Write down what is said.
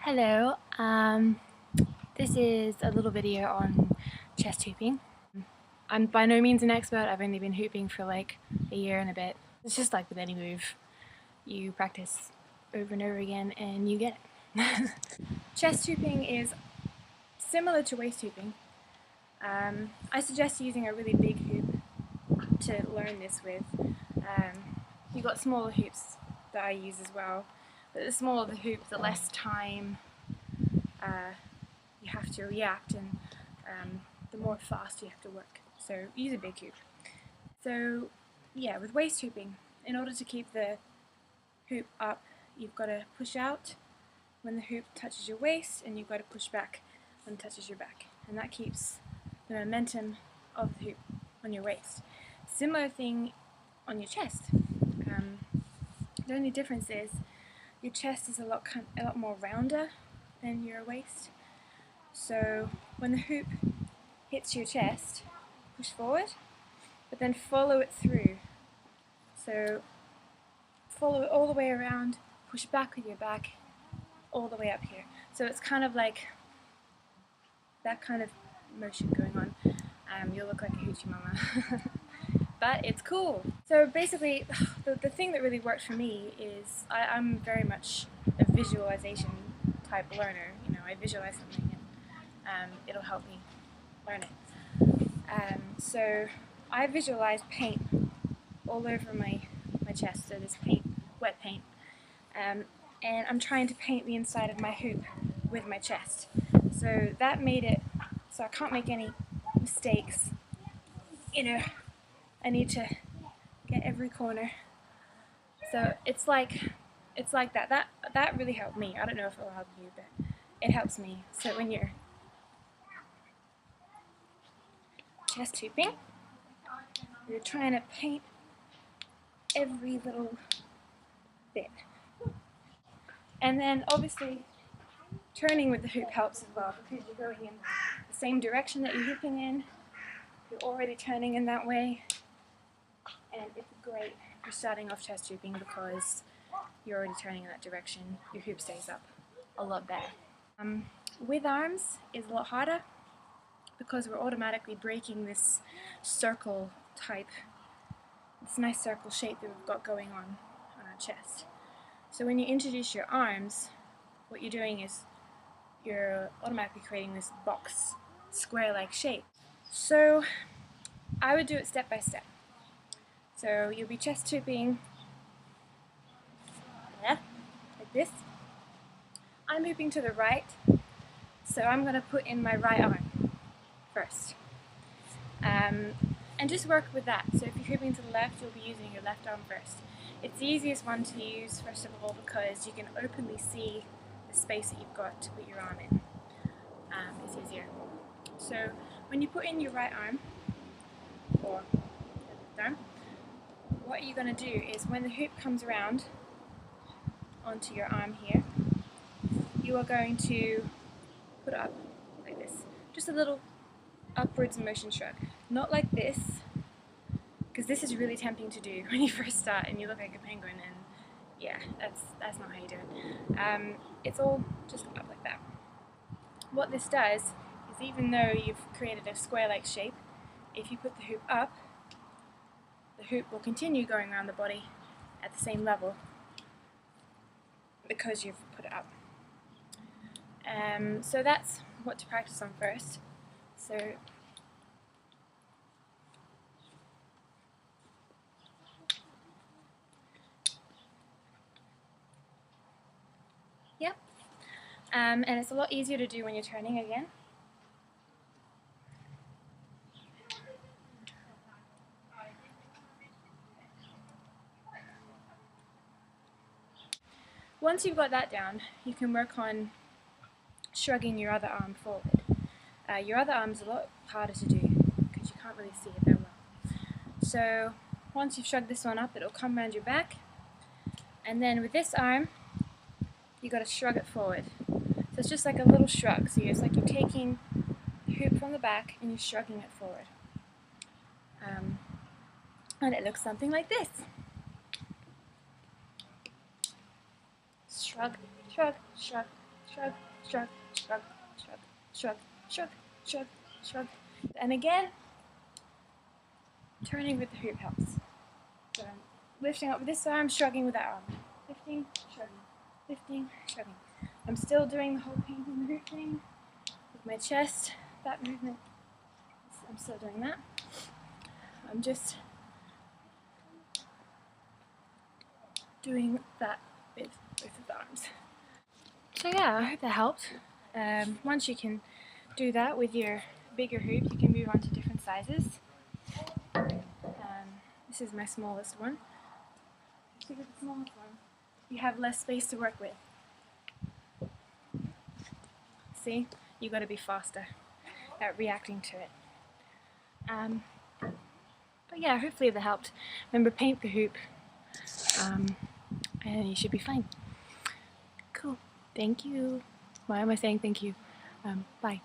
Hello, this is a little video on chest hooping. I'm by no means an expert, I've only been hooping for like a year and a bit. It's just like with any move, you practice over and over again and you get it. Chest hooping is similar to waist hooping. I suggest using a really big hoop to learn this with. You've got smaller hoops that I use as well, but the smaller the hoop, the less time you have to react, and the more fast you have to work. So use a big hoop. So yeah, with waist hooping, in order to keep the hoop up, you've got to push out when the hoop touches your waist, and you've got to push back when it touches your back. And that keeps the momentum of the hoop on your waist. Similar thing on your chest. The only difference is your chest is a lot more rounder than your waist. So when the hoop hits your chest, push forward, but then follow it through. So follow it all the way around, push back with your back, all the way up here. So it's kind of like that kind of motion going on. You'll look like a hoochie mama. But it's cool. So basically, the thing that really worked for me is I'm very much a visualization type learner. You know, I visualize something and it'll help me learn it. So I visualize paint all over my chest. So there's paint, wet paint, and I'm trying to paint the inside of my hoop with my chest. So that made it so I can't make any mistakes. You know, I need to get every corner. So it's like that. That really helped me. I don't know if it'll help you, but it helps me. So when you're chest hooping, you're trying to paint every little bit. And then obviously turning with the hoop helps as well, because you're going in the same direction that you're hooping in. You're already turning in that way, and it's great for starting off chest hooping because you're already turning in that direction. Your hoop stays up a lot better. With arms is a lot harder because we're automatically breaking this circle type, this nice circle shape that we've got going on our chest. So when you introduce your arms, what you're doing is you're automatically creating this box, square-like shape. So I would do it step by step. So you'll be chest hooping like this. I'm hooping to the right, so I'm going to put in my right arm first. And just work with that. So if you're hooping to the left, you'll be using your left arm first. It's the easiest one to use, first of all, because you can openly see the space that you've got to put your arm in. It's easier. So when you put in your right arm, or left arm, what you're going to do is when the hoop comes around onto your arm here, you are going to put it up like this. Just a little upwards motion shrug. Not like this, because this is really tempting to do when you first start and you look like a penguin, and yeah, that's not how you do it. It's all just up like that. What this does is, even though you've created a square-like shape, if you put the hoop up, the hoop will continue going around the body at the same level because you've put it up. So that's what to practice on first. So yep, and it's a lot easier to do when you're turning again. Once you've got that down, you can work on shrugging your other arm forward. Your other arm's a lot harder to do because you can't really see it that well. So once you've shrugged this one up, it'll come around your back, and then with this arm, you got to shrug it forward. So it's just like a little shrug. So it's like you're taking the hoop from the back and you're shrugging it forward. And it looks something like this. Shrug, shrug, shrug, shrug, shrug, shrug, shrug, shrug, shrug, shrug, shrug. And again, turning with the hoop helps. So I'm lifting up with this arm, shrugging with that arm. Lifting, shrugging, lifting, shrugging. I'm still doing the whole painting the hoop thing with my chest, that movement. I'm still doing that. I'm just doing that with both of the arms. So yeah, I hope that helped. Once you can do that with your bigger hoop, you can move on to different sizes. This is my smallest one. So with the smallest one, you have less space to work with. See, you got to be faster at reacting to it. But yeah, hopefully that helped. Remember, paint the hoop, and you should be fine. Cool. Thank you. Why am I saying thank you? Bye.